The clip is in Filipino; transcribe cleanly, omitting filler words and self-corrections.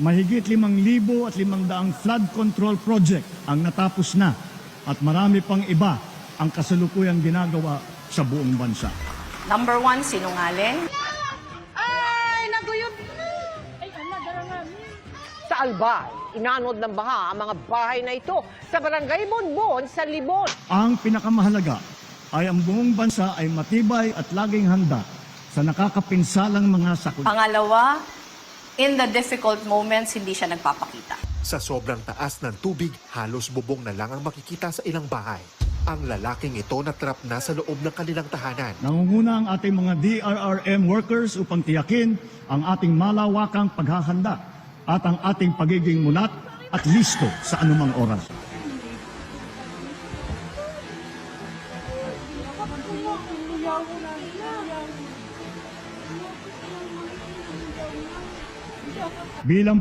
Mahigit 5,500 flood control project ang natapos na at marami pang iba ang kasalukuyang ginagawa sa buong bansa. Number 1, sinungaling. Ay, naguyod na! Ay, sa Albay, inanod ng baha ang mga bahay na ito sa barangay Bonbon sa Libon. Ang pinakamahalaga ay ang buong bansa ay matibay at laging handa sa nakakapinsalang mga sakuna. Pangalawa, in the difficult moments, hindi siya nagpapakita. Sa sobrang taas ng tubig, halos bubong na lang ang makikita sa ilang bahay. Ang lalaking ito natrap na sa loob ng kanilang tahanan. Nangunguna ang ating mga DRRM workers upang tiyakin ang ating malawakang paghahanda at ang ating pagiging mulat at listo sa anumang oras. Bilang